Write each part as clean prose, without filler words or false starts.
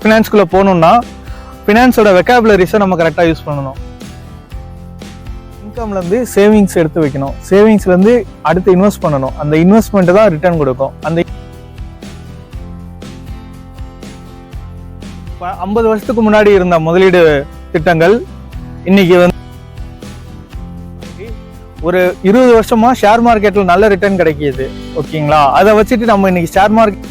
ஃபினான்ஸ்குள்ளே போகணுன்னா ஃபினான்ஸோட வெக்காபுலரிஸை நம்ம கரெக்டாக யூஸ் பண்ணணும். இன்கம்லேருந்து சேவிங்ஸ் எடுத்து வைக்கணும், சேவிங்ஸ்லேருந்து அடுத்து இன்வெஸ்ட் பண்ணணும். அந்த இன்வெஸ்ட்மெண்ட்டு தான் ரிட்டர்ன் கொடுக்கும். அந்த 50 வருஷத்துக்கு முன்னாடி இருந்த முதலீடு திட்டங்கள் இன்னைக்கு வந்து ஒரு 20 வருஷமா ஷேர் மார்க்கெட்ல நல்ல ரிட்டர்ன் கிடைக்கிது. ஓகேங்களா, அதை வச்சுட்டு நம்ம இன்னைக்கு share market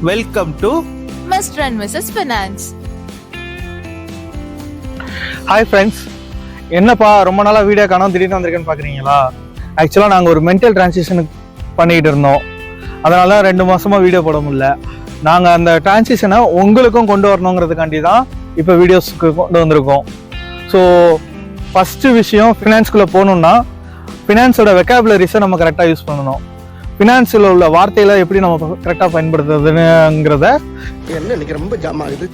welcome to Mr. and Mrs. Finance. Hi friends, என்னப்பா ரொம்ப நாளா வீடியோ காணோம் திடீர்னு வந்திருக்கேன்னு பார்க்குறீங்களா? ஆக்சுவலாக நாங்கள் ஒரு மென்டல் டிரான்சிஷனுக்கு பண்ணிக்கிட்டு இருந்தோம், அதனால 2 மாசமா வீடியோ போட முடியல. நாங்கள் அந்த டிரான்சிஷனை உங்களுக்கும் கொண்டு வரணுங்கிறதுக்காண்டி தான் இப்போ வீடியோஸ்க்கு கொண்டு வந்திருக்கோம். ஸோ ஃபஸ்ட்டு விஷயம், ஃபினான்ஸ்குள்ளே போகணுன்னா ஃபினான்ஸோட வெக்காபுலரிஸை நம்ம கரெக்டாக யூஸ் பண்ணணும். ஃபினான்ஸில் உள்ள வார்த்தையில எப்படி நம்ம கரெக்டாக பயன்படுத்துறதுங்கிறத இன்னைக்கு ரொம்ப ஜாம் ஆகுது.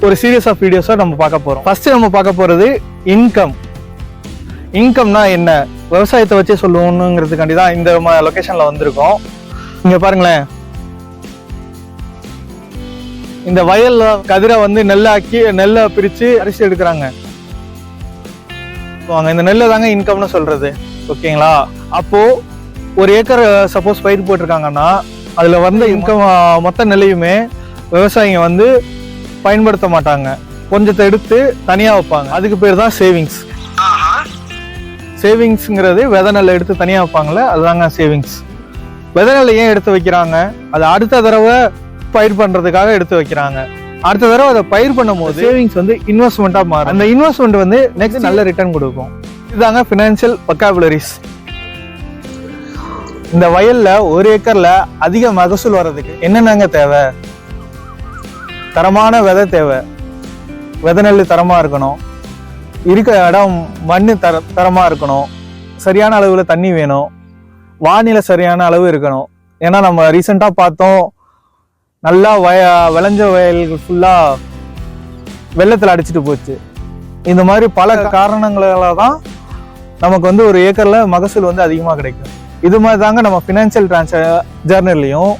ஒரு சீரியஸ் ஆஃப் வீடியோஸாக நம்ம பார்க்க போகிறோம். ஃபர்ஸ்ட் நம்ம பார்க்க போகிறது இன்கம். இன்கம்னா என்ன, விவசாயத்தை வச்சே சொல்லுவோங்கிறதுக்காண்டி தான் இந்த லொக்கேஷனில் வந்திருக்கோம். இங்கே பாருங்களேன், இந்த வயல்ல கதிரை வந்து நெல்லை பிரித்து அரிசி எடுக்கிறாங்க. இந்த நெல்லை தாங்க இன்கம்னு சொல்றது. ஓகேங்களா, அப்போ ஒரு ஏக்கர் சப்போஸ் பயிர் போட்டிருக்காங்கன்னா அதில் வந்து இன்கம் மொத்த நெல்லையுமே விவசாயிங்க வந்து பயன்படுத்த மாட்டாங்க, கொஞ்சத்தை எடுத்து தனியாக வைப்பாங்க. அதுக்கு பேர் தான் சேவிங்ஸ். சேவிங்ஸுங்கிறது விதை நெல்லை எடுத்து தனியாக வைப்பாங்களே, அதுதாங்க சேவிங்ஸ். விதை நெல்லை ஏன் எடுத்து வைக்கிறாங்க, அது அடுத்த தடவை பயிர் பண்ணுறதுக்காக எடுத்து வைக்கிறாங்க. அடுத்த தடவை அதை பயிர் பண்ணும் போது சேவிங்ஸ் வந்து இன்வெஸ்ட்மெண்ட்டாக மாறும். அந்த இன்வெஸ்ட்மெண்ட் வந்து நெக்ஸ்ட் நல்ல ரிட்டர்ன் கொடுக்கும். இதுதாங்க ஃபினான்ஷியல் வெக்காபுலரிஸ். இந்த வயல்ல 1 ஏக்கர்ல அதிக மகசூல் வர்றதுக்கு என்னென்னங்க தேவை? தரமான விதை தேவை, விதை நெல் தரமா இருக்கணும், இருக்கிற இடம் மண் தரமா இருக்கணும், சரியான அளவுல தண்ணி வேணும், வானிலை சரியான அளவு இருக்கணும். ஏன்னா நம்ம ரீசெண்டா பார்த்தோம், நல்லா விளைஞ்ச வயல்கள் ஃபுல்லா வெள்ளத்துல அடிச்சுட்டு போச்சு. இந்த மாதிரி பல காரணங்களால தான் நமக்கு வந்து 1 ஏக்கர்ல மகசூல் வந்து அதிகமாக கிடைக்கும். இது மாதிரி தாங்க நம்ம ஃபினான்ஷியல் ஜர்னல்லையும்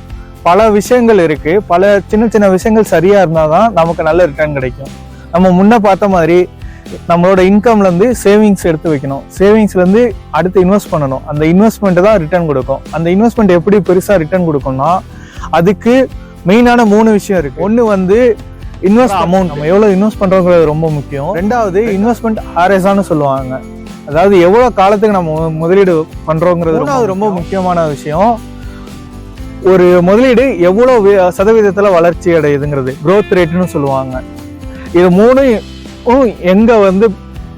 பல விஷயங்கள் இருக்கு. பல சின்ன சின்ன விஷயங்கள் சரியா இருந்தால் தான் நமக்கு நல்ல ரிட்டர்ன் கிடைக்கும். நம்ம முன்ன பார்த்த மாதிரி நம்மளோட இன்கம்ல இருந்து சேவிங்ஸ் எடுத்து வைக்கணும், சேவிங்ஸ்ல இருந்து அடுத்து இன்வெஸ்ட் பண்ணணும். அந்த இன்வெஸ்ட்மெண்ட் தான் ரிட்டர்ன் கொடுக்கும். அந்த இன்வெஸ்ட்மெண்ட் எப்படி பெருசா ரிட்டர்ன் கொடுக்கும்னா அதுக்கு மெயினான 3 விஷயம் இருக்கு. ஒன்று வந்து இன்வெஸ்ட் அமௌண்ட், நம்ம எவ்வளவு இன்வெஸ்ட் பண்றோங்கிறது ரொம்ப முக்கியம். 2வது இன்வெஸ்ட்மெண்ட் ஹாரேஸான்னு சொல்லுவாங்க, அதாவது எவ்வளவு காலத்துக்கு நம்ம முதலீடு பண்றோங்கிறது. 3வது ரொம்ப முக்கியமான விஷயம், ஒரு முதலீடு எவ்வளவு சதவீதத்துல வளர்ச்சி அடையுதுங்கிறது, growth ரேட்னு சொல்லுவாங்க. இது 3 எங்க வந்து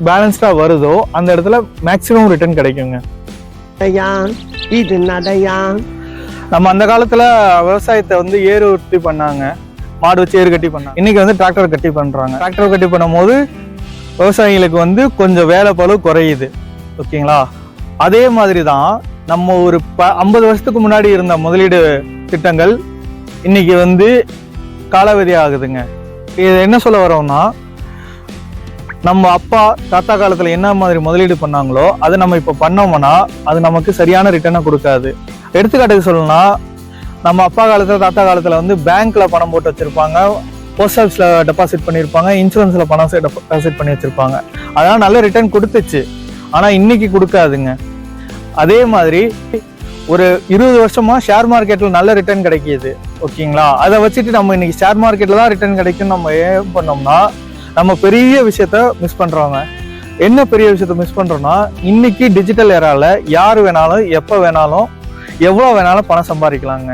பேலன்ஸ்டா வருதோ அந்த இடத்துல மேக்சிமம் ரிட்டர்ன் கிடைக்குங்க. நம்ம அந்த காலத்துல விவசாயத்தை வந்து ஏறு உற்பத்தி பண்ணாங்க, மாடு வச்சு ஏறு கட்டி பண்ணாங்க. இன்னைக்கு வந்து டிராக்டர் கட்டி பண்றாங்க. டிராக்டர் கட்டி பண்ணும் போது விவசாயிகளுக்கு வந்து கொஞ்சம் வேலை பளு குறையுது. ஓகேங்களா, அதே மாதிரி தான் நம்ம ஒரு 50 வருஷத்துக்கு முன்னாடி இருந்த முதலீடு திட்டங்கள் இன்னைக்கு வந்து காலாவதி ஆகுதுங்க. இது என்ன சொல்ல வரோம்னா, நம்ம அப்பா தாத்தா காலத்துல என்ன மாதிரி முதலீடு பண்ணாங்களோ அதை நம்ம இப்ப பண்ணோம்னா அது நமக்கு சரியான ரிட்டர்னை கொடுக்காது. எடுத்துக்காட்டுக்கு சொல்லணும்னா, நம்ம அப்பா காலத்துல தாத்தா காலத்துல வந்து பேங்க்ல பணம் போட்டு வச்சிருப்பாங்க, போஸ்ட் ஆஃபீஸ்ல டெபாசிட் பண்ணியிருப்பாங்க, இன்சூரன்ஸ்ல பணம் டெபாசிட் பண்ணி வச்சிருப்பாங்க. அதெல்லாம் நல்ல ரிட்டர்ன் கொடுத்துச்சு, ஆனா இன்னைக்கு கொடுக்காதுங்க. அதே மாதிரி ஒரு 20 வருஷமா ஷேர் மார்க்கெட்ல நல்ல ரிட்டர்ன் கிடைக்கிது. ஓகேங்களா, அதை வச்சுட்டு நம்ம இன்னைக்கு ஷேர் மார்க்கெட்ல தான் ரிட்டர்ன் கிடைக்கும் நம்ம ஏன் பண்ணோம்னா நம்ம பெரிய விஷயத்த மிஸ் பண்றோங்க. என்ன பெரிய விஷயத்த மிஸ் பண்றோம்னா, இன்னைக்கு டிஜிட்டல் ஏரால யார் வேணாலும் எப்ப வேணாலும் எவ்வளவு வேணாலும் பணம் சம்பாதிக்கலாங்க.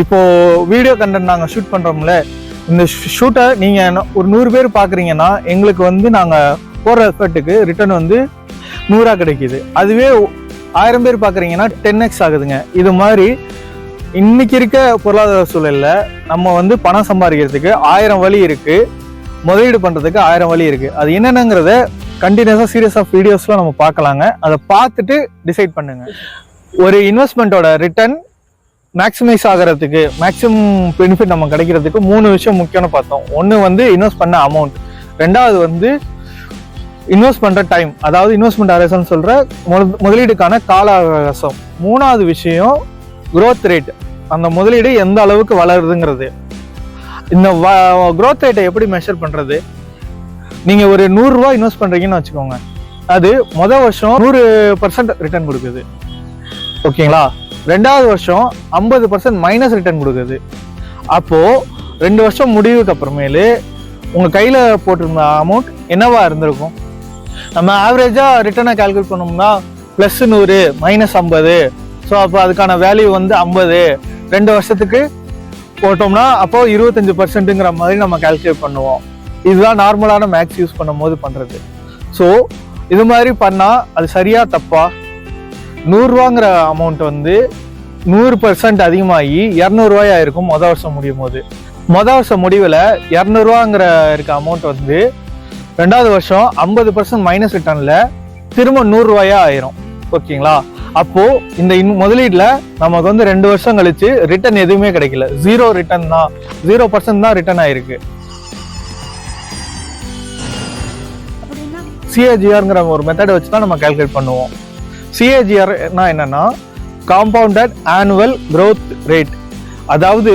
இப்போ வீடியோ கண்டென்ட் நாங்க ஷூட் பண்றோம்ல, இந்த ஷூட்டை நீங்க ஒரு 100 பேர் பாக்குறீங்கன்னா எங்களுக்கு வந்து நாங்க போடுற எஃபர்ட்டுக்கு ரிட்டர்ன் வந்து 100 கிடைக்குது. அதுவே 1000 பேர் பாக்குறீங்கன்னா 10x ஆகுதுங்க. இது மாதிரி இன்னைக்கு இருக்க பொருளாதார சூழல்ல நம்ம வந்து பணம் சம்பாதிக்கிறதுக்கு 1000 வழி இருக்கு, முதலீடு பண்றதுக்கு 1000 வழி இருக்கு. அது என்னென்னங்கிறத கண்டினியூஸா சீரியஸ் ஆஃப் வீடியோஸ்ல நம்ம பார்க்கலாங்க. அதை பார்த்துட்டு டிசைட் பண்ணுங்க. ஒரு இன்வெஸ்ட்மெண்ட்டோட ரிட்டர்ன் மேக்ஸிமைஸ் ஆகிறதுக்கு, மேக்ஸிமம் பெனிஃபிட் நம்ம கிடைக்கிறதுக்கு 3 விஷயம் முக்கியம்னு பார்த்தோம். ஒன்று வந்து இன்வெஸ்ட் பண்ண அமௌண்ட், 2வது வந்து இன்வெஸ்ட் பண்ற டைம், அதாவது இன்வெஸ்ட்மெண்ட் ஹாரிசன் சொல்ற முதலீடுக்கான கால அவகாசம். மூணாவது விஷயம் growth ரேட், அந்த முதலீடு எந்த அளவுக்கு வளருதுங்கிறது. இந்த growth ரேட்டை எப்படி மெஷர் பண்றது? நீங்க ஒரு 100 ரூபாய் இன்வெஸ்ட் பண்றீங்கன்னு வச்சுக்கோங்க, அது முதல் வருஷம் 100% ரிட்டர்ன் கொடுக்குது, ஓகேங்களா? ரெண்டாவது வருஷம் 50% மைனஸ் ரிட்டர்ன் கொடுக்குது. அப்போ 2 வருஷம் முடிவுக்கு அப்புறமேலு உங்க கையில போட்டிருந்த அமௌண்ட் என்னவா இருந்திருக்கும்? நம்ம ஆவரேஜா ரிட்டர்னை கால்குலேட் பண்ணோம்னா +100 -50, ஸோ அப்போ அதுக்கான வேல்யூ வந்து 50. 2 வருஷத்துக்கு போட்டோம்னா அப்போ 25%ங்கிற மாதிரி நம்ம கால்குலேட் பண்ணுவோம். இதுதான் நார்மலான மேக்ஸ் யூஸ் பண்ணும் போது பண்றது. ஸோ இது மாதிரி பண்ணா அது சரியா தப்பா? 100 ரூபாங்கிற அமௌண்ட் வந்து 100% அதிகமாகி 200 ரூபாய் ஆயிருக்கும் மொதல் வருஷம் முடியும் போது. மொதல் வருஷம் முடிவில் 200 ரூபாங்கிற இருக்க அமௌண்ட் வந்து 2வது வருஷம் 50% மைனஸ் ரிட்டர்ன்ல திரும்ப 100 ரூபாயா ஆயிரும், ஓகேங்களா? அப்போ இந்த முதலீடுல நமக்கு வந்து 2 வருஷம் கழிச்சு ரிட்டர்ன் எதுவுமே கிடைக்கல, 0 ரிட்டர்ன் தான், 0% தான் ரிட்டர்ன் ஆயிருக்கு. CAGRங்கிற ஒரு மெத்தடை வச்சு தான் நம்ம கால்குலேட் பண்ணுவோம். CAGRனா என்னன்னா காம்பவுண்டட் ஆனுவல் growth ரேட். அதாவது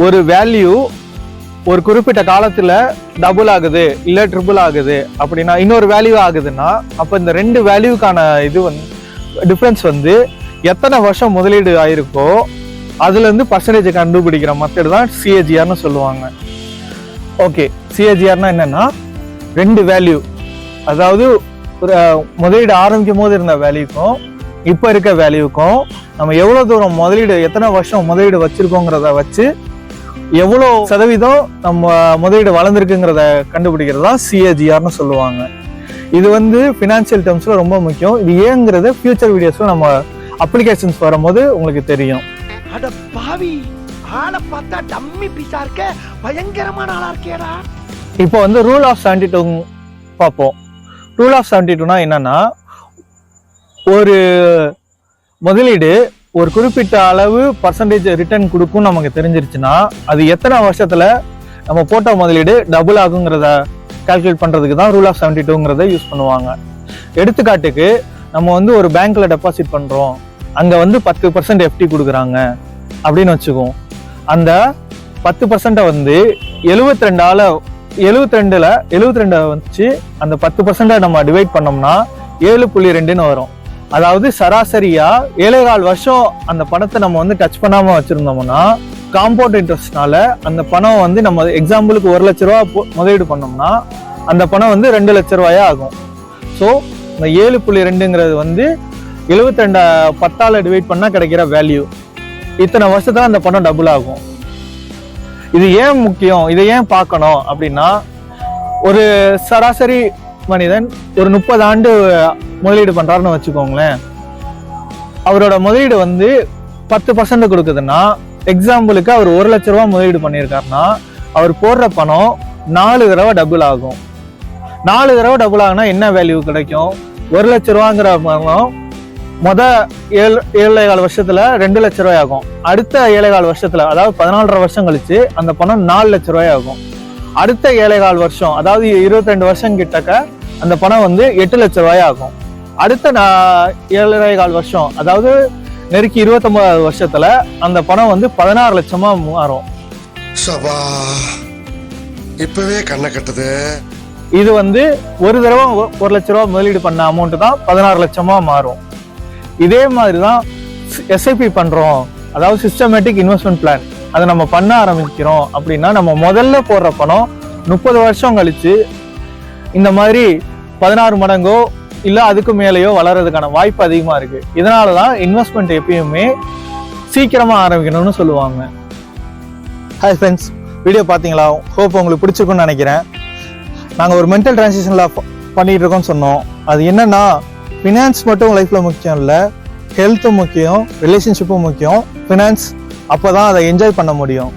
ஒரு வேல்யூ ஒரு குறிப்பிட்ட காலத்துல டபுள் ஆகுது இல்ல ட்ரிபிள் ஆகுது அப்படின்னா, இன்னொரு வேல்யூ ஆகுதுன்னா, அப்ப இந்த 2 வேல்யூக்கான இது வந்து டிஃபரன்ஸ் வந்து எத்தனை வருஷம் முதலீடு ஆயிருக்கோ அதுல இருந்து பர்சன்டேஜ் கண்டுபிடிக்கிற மெத்தட் தான் CAGRன்னு சொல்லுவாங்க. ஓகே, CAGRனா என்னன்னா 2 வேல்யூ, அதாவது ஒரு முதலீடு ஆரம்பிக்கும் போது இருந்த வேல்யூக்கும் இப்ப இருக்க வேல்யூக்கும் நம்ம எவ்வளவு தூரம் முதலீடு, எத்தனை வருஷம் முதலீடு வச்சிருக்கோங்கிறத வச்சு எவ்வளோ சதவீதம் நம்ம முதலீடு வளர்ந்துருக்குங்கிறத கண்டுபிடிக்கிறது தான் CAGRன்னு சொல்லுவாங்க. இது வந்து ஃபினான்ஷியல் டேர்ம்ஸ்ல ரொம்ப முக்கியம். இது ஏங்கிறது ஃபியூச்சர் வீடியோஸ்ல நம்ம அப்ளிகேஷன்ஸ் வரும்போது உங்களுக்கு தெரியும். அட பாவி, ஆளை பார்த்தா டம்மி பீஸா இருக்க, பயங்கரமான ஆளா இருக்கேடா. இப்போ வந்து ரூல் ஆஃப் 72 பார்ப்போம். ரூல் ஆஃப் 72னா என்னன்னா, ஒரு முதலீடு ஒரு குறிப்பிட்ட அளவு பர்சன்டேஜ் ரிட்டர்ன் கொடுக்கும் நமக்கு தெரிஞ்சிருச்சுன்னா, அது எத்தனை வருஷத்துல நம்ம போட்ட முதலீடு டபுள் ஆகுங்கிறத கால்குலேட் பண்றதுக்கு தான் ரூல் ஆஃப் 72ங்கிறத யூஸ் பண்ணுவாங்க. எடுத்துக்காட்டுக்கு நம்ம வந்து ஒரு பேங்க்ல டெபாசிட் பண்றோம், அங்க வந்து 10% FD கொடுக்குறாங்க அப்படின்னு வச்சுக்குவோம். அந்த 10% வந்து 72 வச்சு அந்த 10% நம்ம டிவைட் பண்ணோம்னா 7.2ன்னு வரும். அதாவது சராசரியா 7.25 வருஷம் அந்த பணத்தை நம்ம வந்து டச் பண்ணாம வச்சிருந்தோம்னா, காம்பவுண்ட் இன்ட்ரெஸ்ட்னால அந்த பணம் வந்து நம்ம எக்ஸாம்பிளுக்கு 1 லட்ச ரூபா முதலீடு பண்ணோம்னா அந்த பணம் வந்து 2 லட்ச ரூபாயா ஆகும். ஸோ இந்த 7.2ங்கிறது வந்து 72 10ஆல டிவைட் பண்ணா கிடைக்கிற வேல்யூ. இத்தனை வருஷத்துல அந்த பணம் டபுள் ஆகும். இது ஏன் முக்கியம், இதை ஏன் பார்க்கணும் அப்படின்னா, ஒரு சராசரி மனிதன் ஒரு 30 ஆண்டு முதலீடு பண்றாருன்னு வச்சுக்கோங்களேன். அவரோட முதலீடு வந்து 10% கொடுக்குதுன்னா, எக்ஸாம்பிளுக்கு அவர் 1 லட்ச ரூபா முதலீடு பண்ணியிருக்காருன்னா, அவர் போடுற பணம் 4 தடவை டபுள் ஆகும். 4 தடவை டபுள் ஆகுனா என்ன வேல்யூ கிடைக்கும்? 1 லட்ச ரூபாங்கிற பணம் 7.25 வருஷத்துல 2 லட்ச ரூபாய் ஆகும். அடுத்த 7.25 வருஷத்துல, அதாவது 14.5 வருஷம் கழிச்சு அந்த பணம் 4 லட்ச ரூபாய் ஆகும். அடுத்த 7.25 வருஷம், அதாவது 22 வருஷம் கிட்டக்க அந்த பணம் வந்து 8 லட்ச ரூபாய் ஆகும். அடுத்த 7.25 வருஷம், அதாவது நெருக்கி 29 வருஷத்துல அந்த பணம் வந்து 16 லட்சமா மாறும். இப்பவே கண்ணை கட்டுது. இது வந்து ஒரு தடவை 1 லட்ச ரூபா முதலீடு பண்ண அமௌண்ட் தான் 16 லட்சமா மாறும். இதே மாதிரிதான் SIP பண்றோம், அதாவது சிஸ்டமேட்டிக் இன்வெஸ்ட்மெண்ட் பிளான், அதை நம்ம பண்ண ஆரம்பிக்கிறோம் அப்படின்னா, நம்ம முதல்ல போடுற பணம் 30 வருஷம் கழிச்சு இந்த மாதிரி 16 மடங்கோ இல்ல அதுக்கு மேலேயோ வளர்றதுக்கான வாய்ப்பு அதிகமா இருக்கு. இதனாலதான் இன்வெஸ்ட்மெண்ட் எப்பயுமே சீக்கிரமா ஆரம்பிக்கணும்னு சொல்லுவாங்க. ஹாய் ஃப்ரெண்ட்ஸ், வீடியோ பார்த்தீங்களா? ஹோப் உங்களுக்கு பிடிச்சிருக்குன்னு நினைக்கிறேன். நாங்கள் ஒரு மென்டல் டிரான்சிஷன்ல பண்ணிட்டு இருக்கோம்னு சொன்னோம். அது என்னன்னா, ஃபினான்ஸ் மட்டும் லைஃப்ல முக்கியம் இல்லை, ஹெல்த்தும் முக்கியம், ரிலேஷன்ஷிப்பும் முக்கியம். ஃபினான்ஸ் அப்போதான் அதை என்ஜாய் பண்ண முடியும்.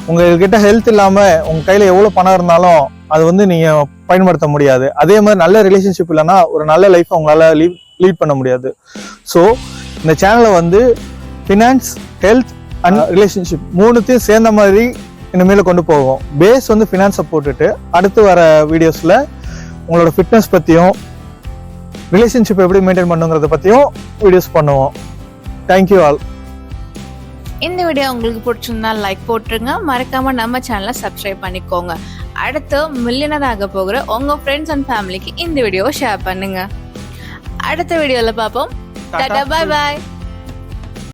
உங்ககிட்ட ஹெல்த் இல்லாமல் உங்கள் கையில் எவ்வளோ பணம் இருந்தாலும் அது வந்து நீங்கள் பயன்படுத்த முடியாது. அதே மாதிரி நல்ல ரிலேஷன்ஷிப் இல்லைன்னா ஒரு நல்ல லைஃப்பை உங்களால் லீட் பண்ண முடியாது. ஸோ இந்த சேனலை வந்து ஃபினான்ஸ், ஹெல்த் அண்ட் ரிலேஷன்ஷிப் மூணுத்தையும் சேர்ந்த மாதிரி இனிமேல் கொண்டு போவோம். பேஸ் வந்து ஃபினான்ஸை போட்டுட்டு அடுத்து வர வீடியோஸில் உங்களோட ஃபிட்னஸ் பற்றியும் ரிலேஷன்ஷிப் எப்படி மெயின்டைன் பண்ணுங்கிறத பற்றியும் வீடியோஸ் பண்ணுவோம். Thank you all. இந்த வீடியோ உங்களுக்கு பிடிச்சிருந்தா லைக் போட்டுருங்க. மறக்காம நம்ம சேனலை சப்ஸ்கிரைப் பண்ணிக்கோங்க. அடுத்து மில்லியனர் ஆக போகிற உங்க ஃப்ரெண்ட்ஸ் அண்ட் ஃபேமிலிக்கு இந்த வீடியோவை ஷேர் பண்ணுங்க. அடுத்த வீடியோல பார்ப்போம். Tata, bye bye.